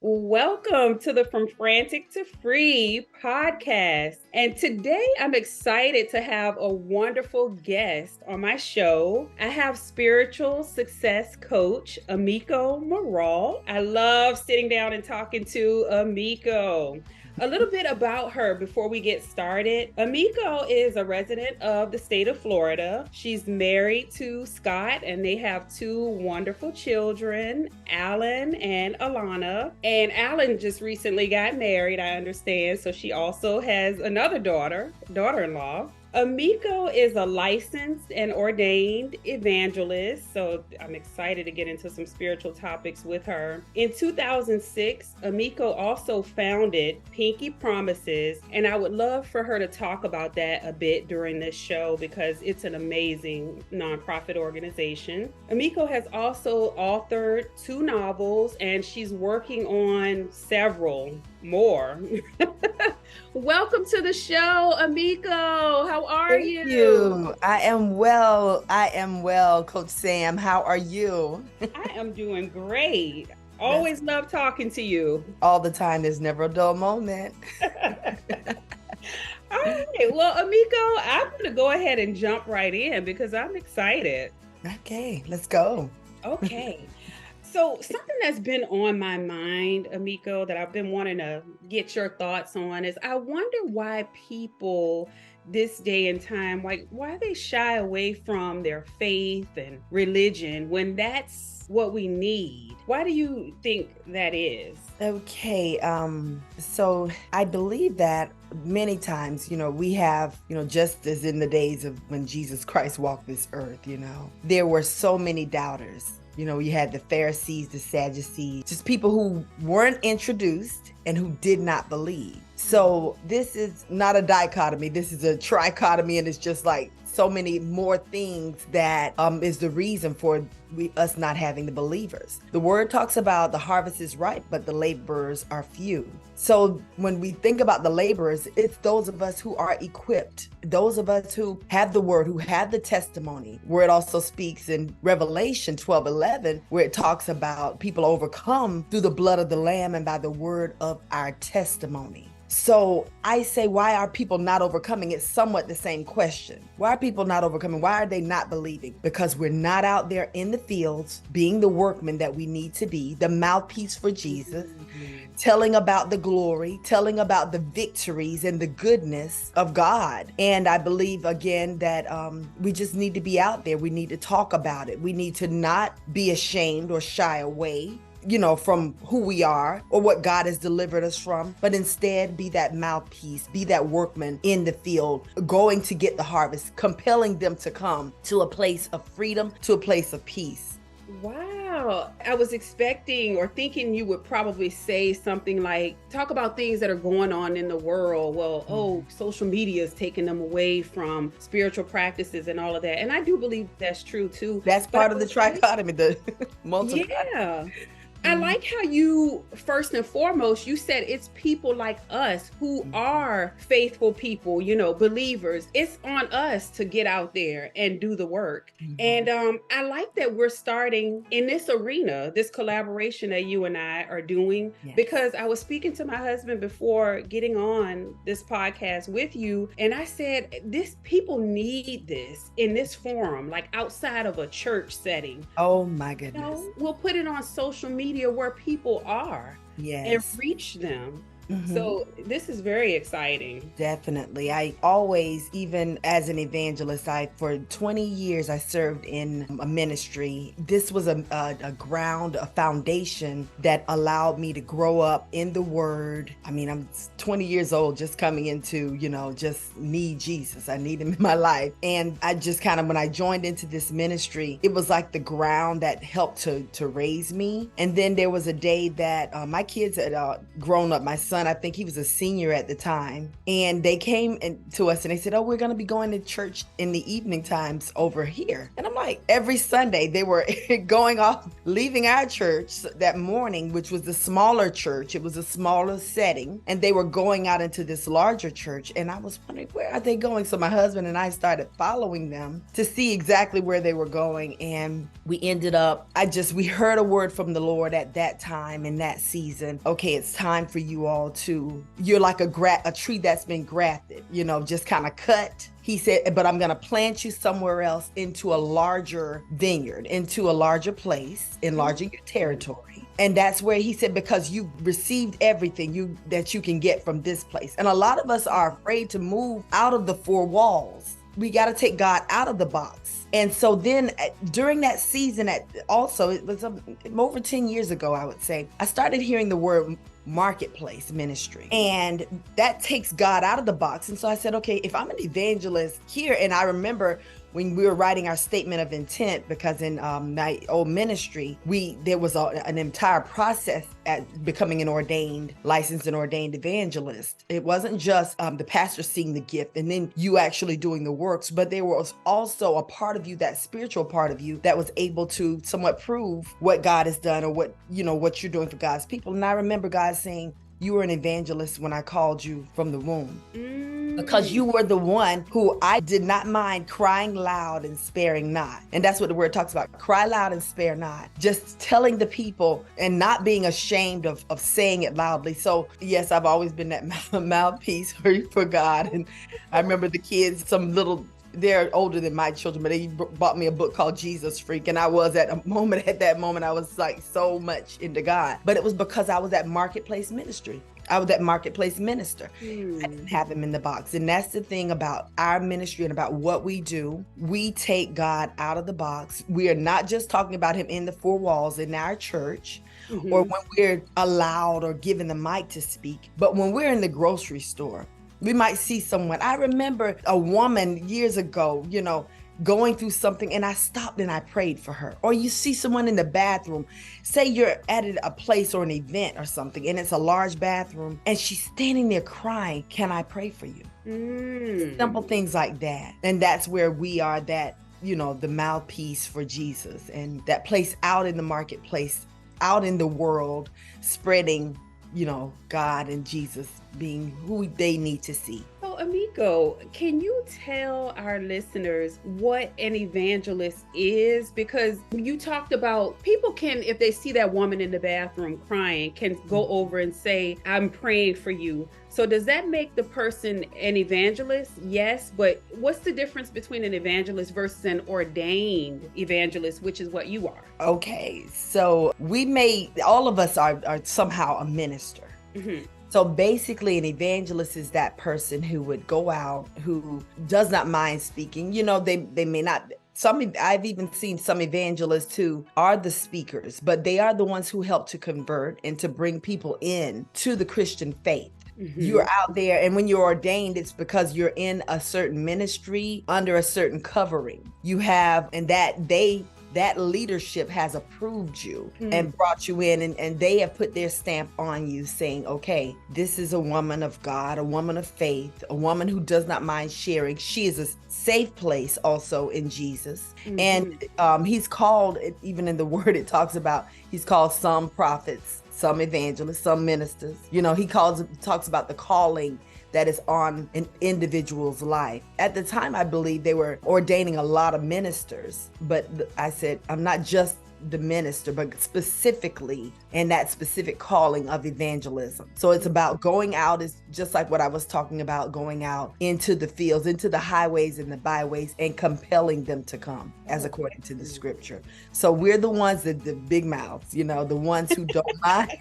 Welcome to the From Frantic to Free podcast. And today I'm excited to have a wonderful guest on my show. I have spiritual success coach Amikco Marolt. I love sitting down and talking to Amikco. A little bit about her before we get started. Amikco is a resident of the state of Florida. She's married to Scott, and they have two wonderful children, Alan and Alana. And Alan just recently got married, I understand. So she also has another daughter-in-law. Amikco is a licensed and ordained evangelist, so I'm excited to get into some spiritual topics with her. In 2006, Amikco also founded Pinky Promises, and I would love for her to talk about that a bit during this show because it's an amazing nonprofit organization. Amikco has also authored 2 novels, and she's working on several more. Welcome to the show, Amikco. How are Thank you? I am well, Coach Sam. How are you? I am doing great. Always love talking to you. All the time. There's never a dull moment. All right. Well, Amikco, I'm going to go ahead and jump right in because I'm excited. Okay, let's go. Okay. So something that's been on my mind, Amikco, that I've been wanting to get your thoughts on is I wonder why people this day and time, like why they shy away from their faith and religion when that's what we need. Why do you think that is? Okay, so I believe that many times, we have, just as in the days of when Jesus Christ walked this earth, there were so many doubters. You had the Pharisees, the Sadducees, just people who weren't introduced and who did not believe. So this is not a dichotomy. This is a trichotomy, and it's just like so many more things that is the reason for us not having the believers. The word talks about the harvest is ripe, but the laborers are few. So when we think about the laborers, it's those of us who are equipped, those of us who have the word, who have the testimony, where it also speaks in Revelation 12:11, where it talks about people overcome through the blood of the Lamb and by the word of our testimony. So I say, why are people not overcoming? It's somewhat the same question. Why are people not overcoming? Why are they not believing? Because we're not out there in the fields being the workmen that we need to be, the mouthpiece for Jesus, telling about the glory, telling about the victories and the goodness of God. And I believe, again, that we just need to be out there. We need to talk about it. We need to not be ashamed or shy away from who we are or what God has delivered us from, but instead be that mouthpiece, be that workman in the field, going to get the harvest, compelling them to come to a place of freedom, to a place of peace. Wow. I was expecting or thinking you would probably say something like, talk about things that are going on in the world. Well, social media is taking them away from spiritual practices and all of that. And I do believe that's true too. That's part of the trichotomy, the multiple. Yeah. I like how you, first and foremost, you said it's people like us who are faithful people, believers. It's on us to get out there and do the work. And I like that we're starting in this arena, this collaboration that you and I are doing, because I was speaking to my husband before getting on this podcast with you. And I said, people need this in this forum, like outside of a church setting. Oh my goodness. We'll put it on social media where people are and reach them. So this is very exciting. Definitely. I always, even as an evangelist, for 20 years, I served in a ministry. This was a ground, a foundation that allowed me to grow up in the word. I mean, I'm 20 years old, just coming into, just need Jesus. I need him in my life. And I just kind of, when I joined into this ministry, it was like the ground that helped to raise me. And then there was a day that my kids had grown up. My son, I think he was a senior at the time, and they came to us and they said, oh, we're going to be going to church in the evening times over here. And I'm like, right. Every Sunday they were going off, leaving our church that morning, which was the smaller church. It was a smaller setting. And they were going out into this larger church. And I was wondering, where are they going? So my husband and I started following them to see exactly where they were going. And we ended up, we heard a word from the Lord at that time in that season. Okay, it's time for you all you're like a tree that's been grafted, just kind of cut. He said, but I'm going to plant you somewhere else into a larger vineyard, into a larger place, enlarging your territory. And that's where he said, because you received everything that you can get from this place. And a lot of us are afraid to move out of the four walls. We got to take God out of the box. And so then during that season, it was over 10 years ago, I would say, I started hearing the word marketplace ministry, and that takes God out of the box. And so I said, okay, if I'm an evangelist here, and I remember when we were writing our statement of intent, because in my old ministry, there was an entire process at becoming an licensed and ordained evangelist. It wasn't just the pastor seeing the gift and then you actually doing the works, but there was also a part of you, that spiritual part of you, that was able to somewhat prove what God has done, or what you're doing for God's people. And I remember God saying, you were an evangelist when I called you from the womb. Because you were the one who I did not mind crying loud and sparing not. And that's what the word talks about. Cry loud and spare not. Just telling the people and not being ashamed of saying it loudly. So yes, I've always been that mouthpiece for God. And I remember the kids, they're older than my children, but they bought me a book called Jesus Freak. And I was at that moment, I was like so much into God. But it was because I was at marketplace ministry. I was that marketplace minister. I didn't have him in the box. And that's the thing about our ministry and about what we do. We take God out of the box. We are not just talking about him in the four walls in our church, or when we're allowed or given the mic to speak, but when we're in the grocery store. We might see someone. I remember a woman years ago, going through something, and I stopped and I prayed for her. Or you see someone in the bathroom, say you're at a place or an event or something, and it's a large bathroom, and she's standing there crying, can I pray for you? Simple things like that. And that's where we are, that, the mouthpiece for Jesus, and that place out in the marketplace, out in the world, spreading, God and Jesus being who they need to see. So Amikco, can you tell our listeners what an evangelist is? Because you talked about people can, if they see that woman in the bathroom crying, can go over and say, I'm praying for you. So does that make the person an evangelist? Yes, but what's the difference between an evangelist versus an ordained evangelist, which is what you are? Okay, so all of us are somehow a minister. So basically an evangelist is that person who would go out, who does not mind speaking. They may not. I've even seen some evangelists who are the speakers, but they are the ones who help to convert and to bring people in to the Christian faith. You're out there, and when you're ordained, it's because you're in a certain ministry under a certain covering. You have, and that leadership has approved you and brought you in, and they have put their stamp on you, saying, okay, this is a woman of God, a woman of faith, a woman who does not mind sharing. She is a safe place also in Jesus. And he's called, even in the word it talks about, he's called some prophets, some evangelists, some ministers. He talks about the calling that is on an individual's life. At the time, I believe they were ordaining a lot of ministers, but I said, I'm not just the minister, but specifically in that specific calling of evangelism. So it's about going out, is just like what I was talking about, going out into the fields, into the highways and the byways, and compelling them to come, as according to the scripture. So we're the ones that the big mouths, the ones who don't mind,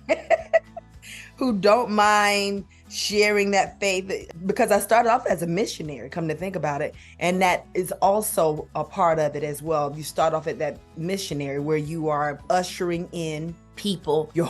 who don't mind sharing that faith, because I started off as a missionary, come to think about it. And that is also a part of it as well. You start off at that missionary where you are ushering in people, you're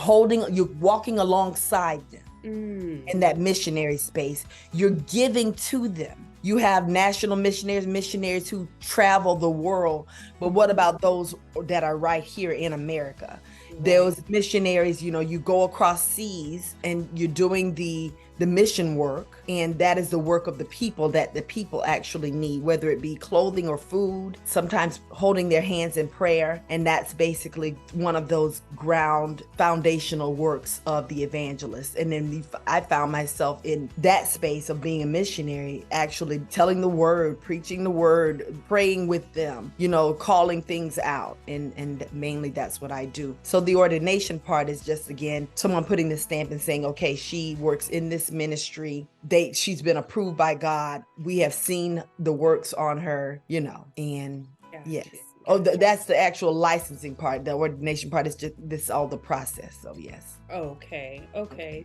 walking alongside them in that missionary space. You're giving to them. You have national missionaries who travel the world. But what about those that are right here in America? Those missionaries, you go across seas and you're doing the the mission work, and that is the work of the people that the people actually need, whether it be clothing or food, sometimes holding their hands in prayer. And that's basically one of those ground foundational works of the evangelist. And then I found myself in that space of being a missionary, actually telling the word, preaching the word, praying with them, calling things out. And mainly that's what I do. So the ordination part is just, again, someone putting the stamp and saying, okay, she works in this ministry. She's been approved by God. We have seen the works on her, and yes. Oh, that's the actual licensing part. The ordination part is just all the process. So yes. Okay.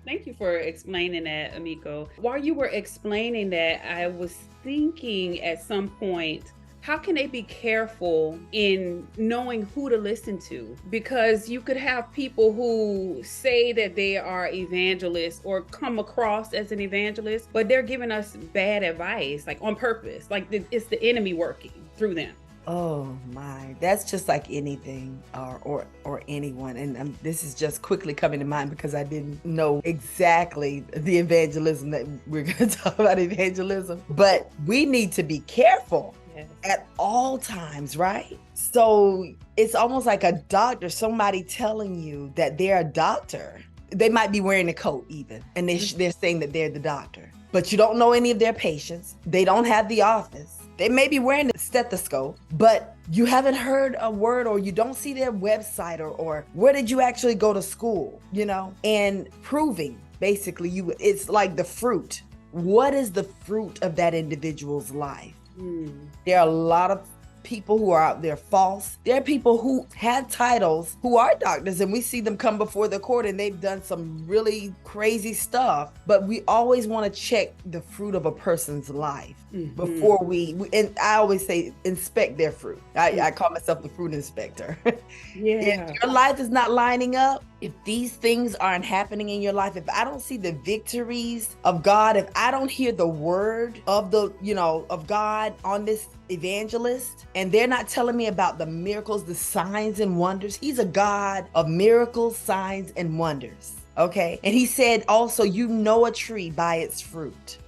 Thank you for explaining that, Amikco. While you were explaining that, I was thinking at some point, how can they be careful in knowing who to listen to? Because you could have people who say that they are evangelists or come across as an evangelist, but they're giving us bad advice, like on purpose, like it's the enemy working through them. Oh my, that's just like anything or anyone. And this is just quickly coming to mind because I didn't know exactly the evangelism that we're going to talk about evangelism, but we need to be careful. Yes. At all times, right? So it's almost like a doctor, somebody telling you that they're a doctor. They might be wearing a coat even, and they're saying that they're the doctor, but you don't know any of their patients. They don't have the office. They may be wearing a stethoscope, but you haven't heard a word, or you don't see their website, or where did you actually go to school, and proving basically it's like the fruit. What is the fruit of that individual's life? There are a lot of people who are out there false. There are people who have titles who are doctors, and we see them come before the court and they've done some really crazy stuff. But we always want to check the fruit of a person's life before we and I always say inspect their fruit. I call myself the fruit inspector. Yeah. If your life is not lining up, if these things aren't happening in your life, if I don't see the victories of God, if I don't hear the word of of God on this evangelist, and they're not telling me about the miracles, the signs and wonders. He's a God of miracles, signs and wonders. Okay. And he said also, a tree by its fruit.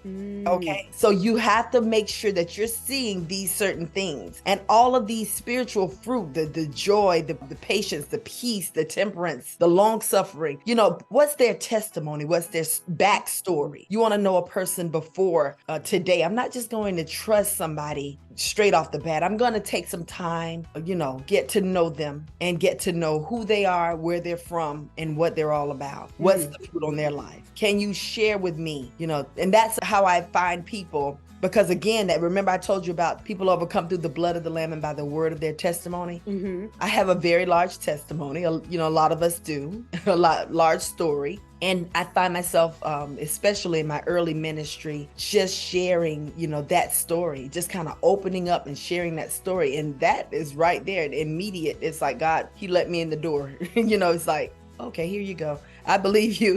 Okay. So you have to make sure that you're seeing these certain things, and all of these spiritual fruit, the joy, the patience, the peace, the temperance, the long suffering, what's their testimony? What's their backstory? You want to know a person before today. I'm not just going to trust somebody straight off the bat. I'm going to take some time, get to know them and get to know who they are, where they're from, and what they're all about. What's the fruit on their life? Can you share with me? And that's how I find people. Because again, remember I told you about people overcome through the blood of the Lamb and by the word of their testimony. I have a very large testimony. A lot of us do. Large story. And I find myself, especially in my early ministry, just sharing, that story, just kind of opening up and sharing that story. And that is right there, immediate. It's like, God, he let me in the door. It's like, okay, here you go. I believe you,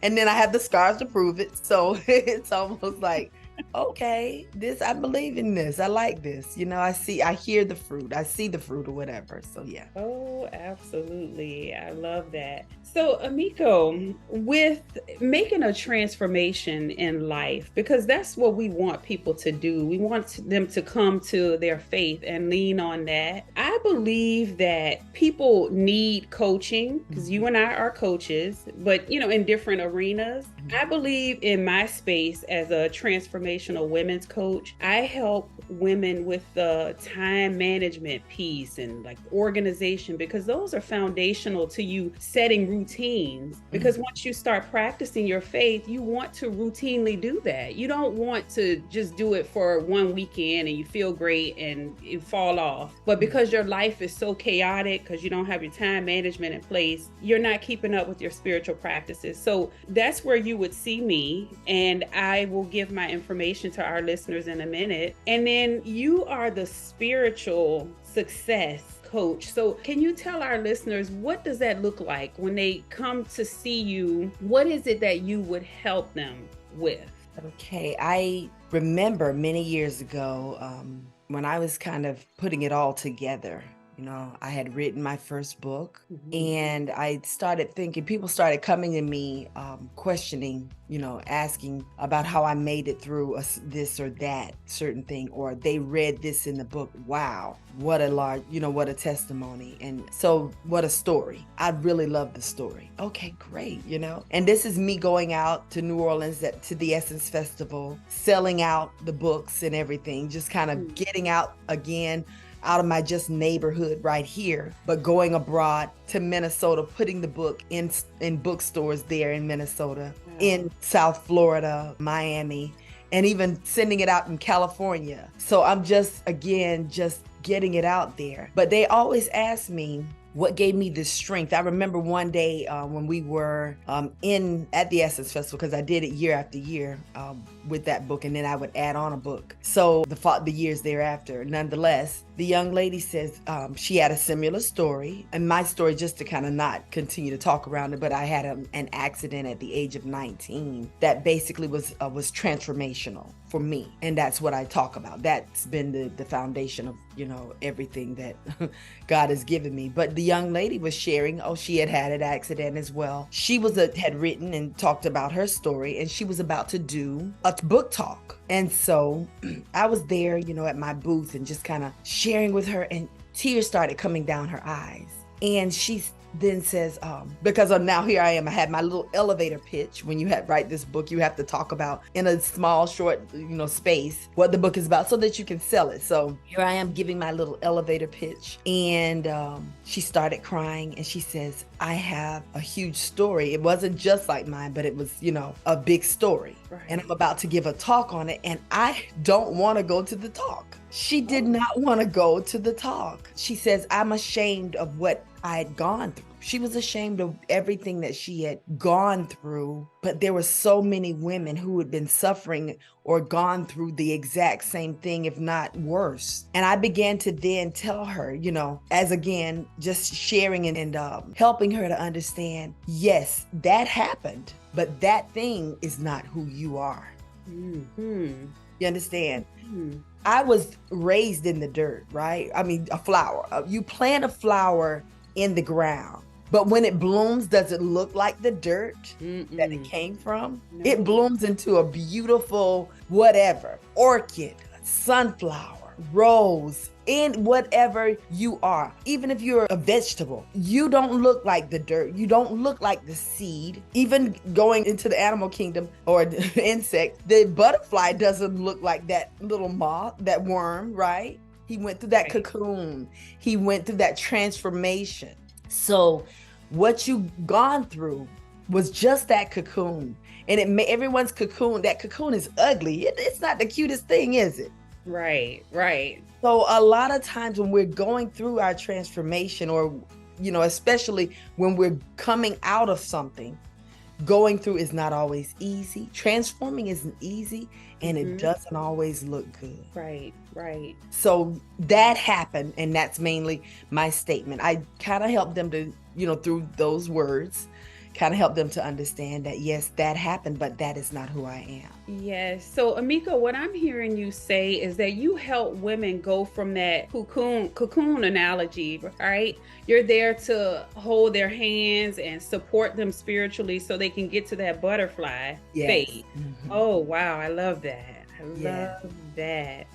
and then I have the scars to prove it. So it's almost like, okay, I believe in this. I like this. I hear the fruit. I see the fruit or whatever. So yeah. Oh, absolutely. I love that. So Amikco, with making a transformation in life, because that's what we want people to do. We want them to come to their faith and lean on that. I believe that people need coaching, because you and I are coaches, but in different arenas. I believe in my space as a transformational women's coach, I help women with the time management piece and like organization, because those are foundational to you setting routines. Because once you start practicing your faith, you want to routinely do that. You don't want to just do it for one weekend and you feel great and you fall off. But because your life is so chaotic, because you don't have your time management in place, you're not keeping up with your spiritual practices. So that's where you would see me, and I will give my information to our listeners in a minute. And then you are the spiritual success coach. So can you tell our listeners, what does that look like when they come to see you? What is it that you would help them with? Okay, I remember many years ago when I was kind of putting it all together, I had written my first book, Mhm. and I started thinking, people started coming to me, questioning, asking about how I made it through this or that certain thing, or they read this in the book. Wow, what a large, what a testimony. And so what a story. I really love the story. Okay, great, And this is me going out to New Orleans to the Essence Festival, selling out the books and everything, just kind of getting out again out of my just neighborhood right here, but going abroad to Minnesota, putting the book in bookstores there in Minnesota, in South Florida, Miami, and even sending it out in California. So I'm just getting it out there. But they always ask me, what gave me this strength? I remember one day when we were at the Essence Festival, because I did it year after year with that book, and then I would add on a book. So the years thereafter, nonetheless, the young lady says she had a similar story, and my story, just to kind of not continue to talk around it, but I had an accident at the age of 19 that basically was transformational for me, and that's what I talk about. That's been the foundation of everything that God has given me. But the young lady was sharing, she had an accident as well. She had written and talked about her story, and she was about to do a book talk. And so I was there, at my booth, and just kind of sharing with her, and tears started coming down her eyes. And she then says, because now here I am, I had my little elevator pitch. When you write this book, you have to talk about in a small, short, space what the book is about so that you can sell it. So here I am giving my little elevator pitch, and she started crying, and she says, I have a huge story. It wasn't just like mine, but it was, a big story. Right. And I'm about to give a talk on it, and I don't want to go to the talk. She did not want to go to the talk. She says, I'm ashamed of what I had gone through. She was ashamed of everything that she had gone through, but there were so many women who had been suffering or gone through the exact same thing, if not worse. And I began to then tell her, as again, just sharing and helping her to understand, yes, that happened, but that thing is not who you are. Mm-hmm. You understand? Mm-hmm. I was raised in the dirt, right? I mean, a flower. You plant a flower in the ground, but when it blooms, does it look like the dirt that it came from? No. It blooms into a beautiful whatever, orchid, sunflower, rose, in whatever you are. Even if you're a vegetable, you don't look like the dirt. You don't look like the seed. Even going into the animal kingdom or the insect, the butterfly doesn't look like that little moth, that worm, right? He went through that cocoon. He went through that transformation. So what you've gone through was just that cocoon. And everyone's cocoon, that cocoon is ugly. It's not the cutest thing, is it? Right, right. So a lot of times when we're going through our transformation, or, especially when we're coming out of something, going through is not always easy. Transforming isn't easy, and it doesn't always look good. Right, right. So that happened, and that's mainly my statement. I kind of helped them to, through those words, kind of help them to understand that, yes, that happened, but that is not who I am. Yes. So, Amikco, what I'm hearing you say is that you help women go from that cocoon analogy, right? You're there to hold their hands and support them spiritually so they can get to that butterfly state. Mm-hmm. Oh, wow. I love that. I love that.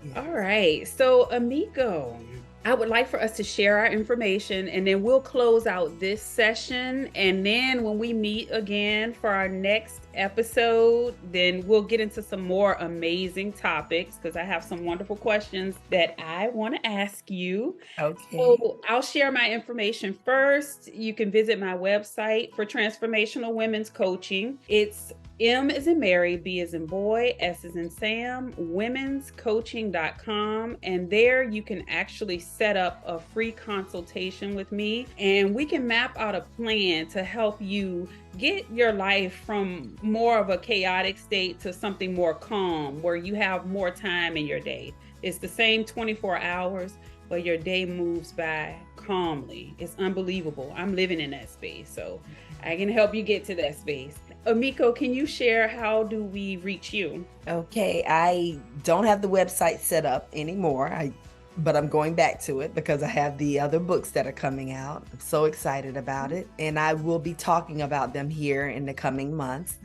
Yes. All right. So, Amikco, I would like for us to share our information, and then we'll close out this session. And then when we meet again for our next episode, then we'll get into some more amazing topics, because I have some wonderful questions that I want to ask you. Okay. So I'll share my information first. You can visit my website for Transformational Women's Coaching. It's M as in Mary, B as in boy, S as in Sam, womenscoaching.com. And there you can actually set up a free consultation with me, and we can map out a plan to help you get your life from more of a chaotic state to something more calm, where you have more time in your day. It's the same 24 hours, but your day moves by calmly. It's unbelievable. I'm living in that space, so I can help you get to that space. Amikco, can you share, how do we reach you? Okay, I don't have the website set up anymore. I but I'm going back to it because I have the other books that are coming out. I'm so excited about it, and I will be talking about them here in the coming months.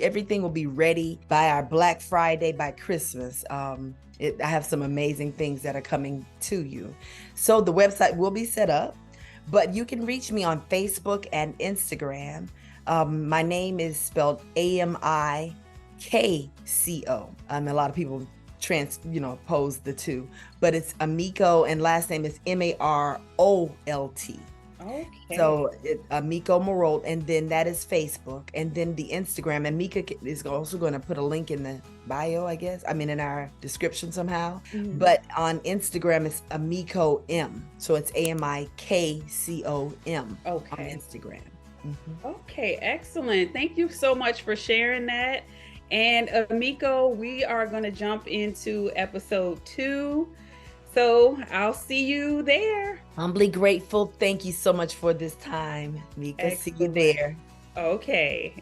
Everything will be ready by our Black Friday, by Christmas. I have some amazing things that are coming to you. So the website will be set up, but you can reach me on Facebook and Instagram. My name is spelled Amikco. A lot of people pose the two, but it's Amikco, and last name is Marolt. Okay. So Amikco Marolt, and then that is Facebook, and then the Instagram. And Mika is also going to put a link in the bio, I guess. I mean, in our description somehow. Mm-hmm. But on Instagram, it's Amikco M. So it's Amikcom. Okay. On Instagram. Mm-hmm. Okay, excellent. Thank you so much for sharing that. And Amikco, we are going to jump into episode 2. So I'll see you there. Humbly grateful. Thank you so much for this time, Mika. Excellent. See you there. Okay.